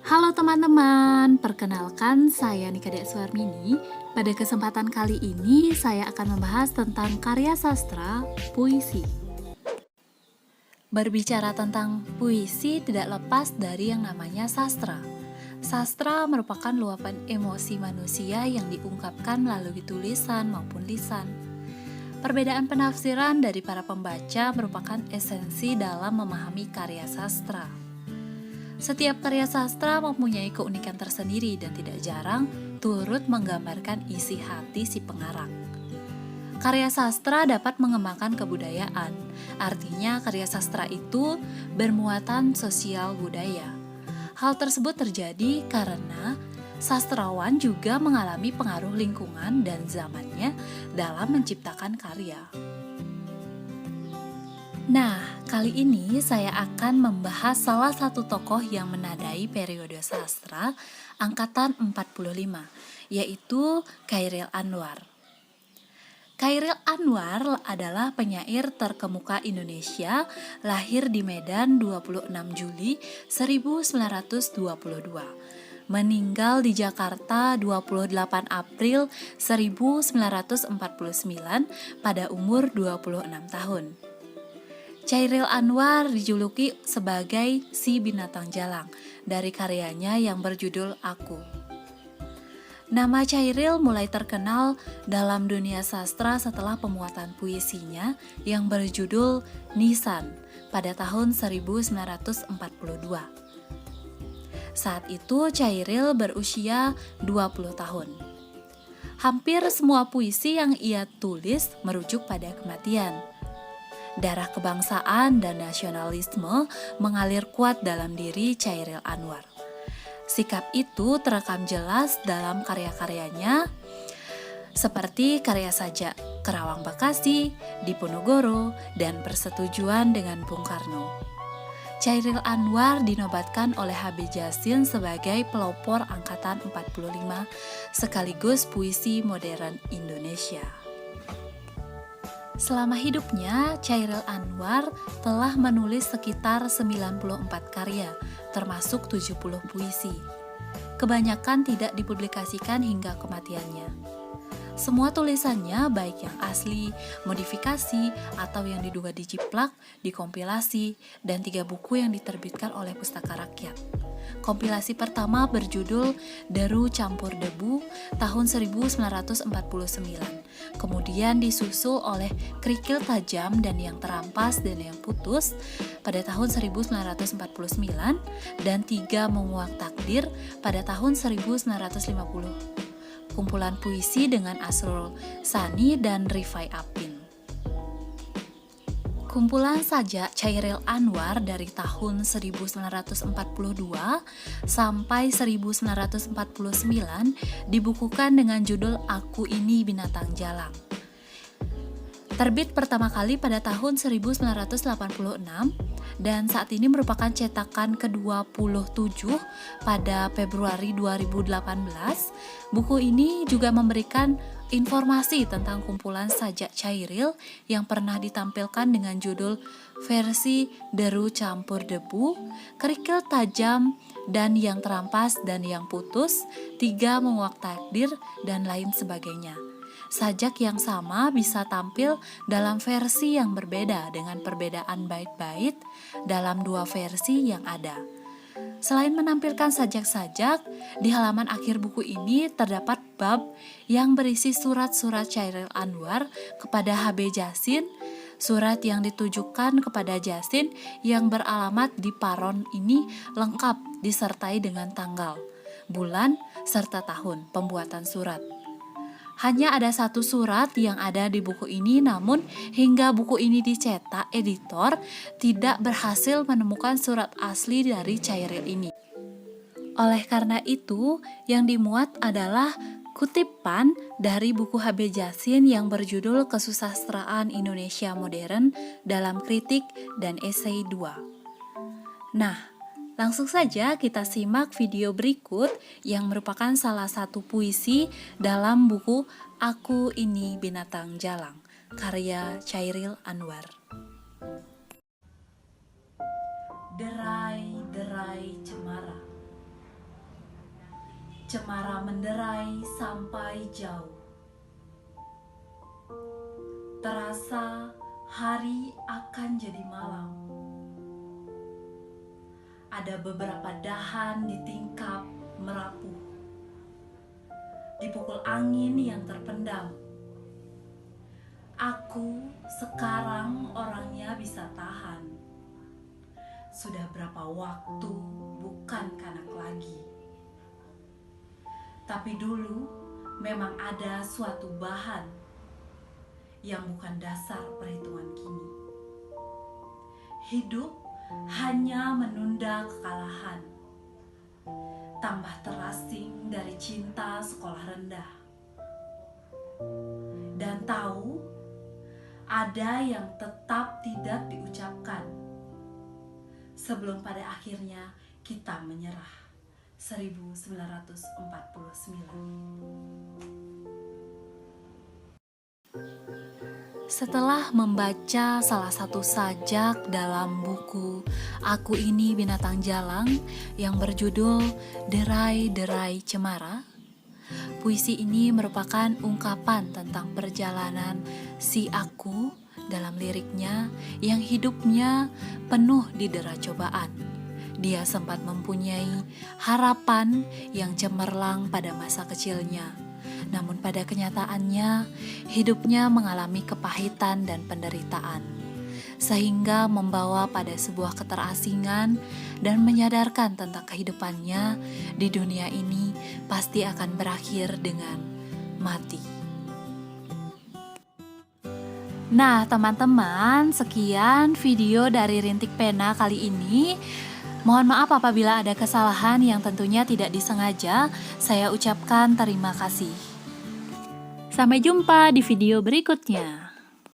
Halo teman-teman, perkenalkan saya Nika Dea Suarmini. Pada kesempatan kali ini saya akan membahas tentang karya sastra puisi. Berbicara tentang puisi tidak lepas dari yang namanya sastra. Sastra merupakan luapan emosi manusia yang diungkapkan melalui tulisan maupun lisan. Perbedaan penafsiran dari para pembaca merupakan esensi dalam memahami karya sastra. Setiap karya sastra mempunyai keunikan tersendiri dan tidak jarang turut menggambarkan isi hati si pengarang. Karya sastra dapat mengembangkan kebudayaan, artinya karya sastra itu bermuatan sosial budaya. Hal tersebut terjadi karena sastrawan juga mengalami pengaruh lingkungan dan zamannya dalam menciptakan karya. Nah, kali ini saya akan membahas salah satu tokoh yang menandai periode sastra angkatan 45, yaitu Chairil Anwar. Chairil Anwar adalah penyair terkemuka Indonesia, lahir di Medan 26 Juli 1922. Meninggal di Jakarta 28 April 1949 pada umur 26 tahun. Chairil Anwar dijuluki sebagai si binatang jalang dari karyanya yang berjudul Aku. Nama Chairil mulai terkenal dalam dunia sastra setelah pemuatan puisinya yang berjudul Nisan pada tahun 1942. Saat itu Chairil berusia 20 tahun. Hampir semua puisi yang ia tulis merujuk pada kematian. Darah kebangsaan dan nasionalisme mengalir kuat dalam diri Chairil Anwar. Sikap itu terekam jelas dalam karya-karyanya seperti karya sajak Kerawang Bekasi, Diponegoro, dan Persetujuan dengan Bung Karno. Chairil Anwar dinobatkan oleh HB Jasin sebagai pelopor angkatan 45 sekaligus puisi modern Indonesia. Selama hidupnya, Chairil Anwar telah menulis sekitar 94 karya, termasuk 70 puisi. Kebanyakan tidak dipublikasikan hingga kematiannya. Semua tulisannya, baik yang asli, modifikasi, atau yang diduga dijiplak, dikompilasi, dan 3 buku yang diterbitkan oleh Pustaka Rakyat. Kompilasi pertama berjudul Deru Campur Debu tahun 1949, kemudian disusul oleh Kerikil Tajam dan Yang Terampas dan Yang Putus pada tahun 1949 dan 3 Menguak Takdir pada tahun 1950. Kumpulan puisi dengan Asrul Sani dan Rifai Apin. Kumpulan sajak Chairil Anwar dari tahun 1942 sampai 1949 dibukukan dengan judul Aku Ini Binatang Jalang. Terbit pertama kali pada tahun 1986 dan saat ini merupakan cetakan ke-27 pada Februari 2018. Buku ini juga memberikan informasi tentang kumpulan sajak Chairil yang pernah ditampilkan dengan judul versi Deru Campur Debu, Kerikil Tajam, dan Yang Terampas dan Yang Putus, 3 Menguak Takdir, dan lain sebagainya. Sajak yang sama bisa tampil dalam versi yang berbeda dengan perbedaan bait-bait dalam 2 versi yang ada. Selain menampilkan sajak-sajak, di halaman akhir buku ini terdapat bab yang berisi surat-surat Chairil Anwar kepada HB Jasin. Surat yang ditujukan kepada Jasin yang beralamat di Paron ini lengkap disertai dengan tanggal, bulan, serta tahun pembuatan surat. Hanya ada 1 surat yang ada di buku ini, namun hingga buku ini dicetak, editor tidak berhasil menemukan surat asli dari Chairil ini. Oleh karena itu, yang dimuat adalah kutipan dari buku HB Jasin yang berjudul Kesusastraan Indonesia Modern dalam Kritik dan Esai 2. Nah, langsung saja kita simak video berikut yang merupakan salah satu puisi dalam buku Aku Ini Binatang Jalang, karya Chairil Anwar. Derai-derai cemara, cemara menderai sampai jauh. Terasa hari akan jadi malam. Ada beberapa dahan di tingkap merapuh, dipukul angin yang terpendam. Aku sekarang orangnya bisa tahan. Sudah berapa waktu bukan kanak lagi. Tapi dulu memang ada suatu bahan yang bukan dasar perhitungan kini. Hidup hanya menunda kekalahan, tambah terasing dari cinta sekolah rendah. Dan tahu ada yang tetap tidak diucapkan sebelum pada akhirnya kita menyerah. 1949. Setelah membaca salah satu sajak dalam buku Aku Ini Binatang Jalang yang berjudul Derai-Derai Cemara, puisi ini merupakan ungkapan tentang perjalanan si aku dalam liriknya yang hidupnya penuh didera cobaan. Dia sempat mempunyai harapan yang cemerlang pada masa kecilnya. Namun pada kenyataannya, hidupnya mengalami kepahitan dan penderitaan, sehingga membawa pada sebuah keterasingan dan menyadarkan tentang kehidupannya di dunia ini pasti akan berakhir dengan mati. Nah, teman-teman, sekian video dari Rintik Pena kali ini. Mohon maaf apabila ada kesalahan yang tentunya tidak disengaja. Saya ucapkan terima kasih. Sampai jumpa di video berikutnya.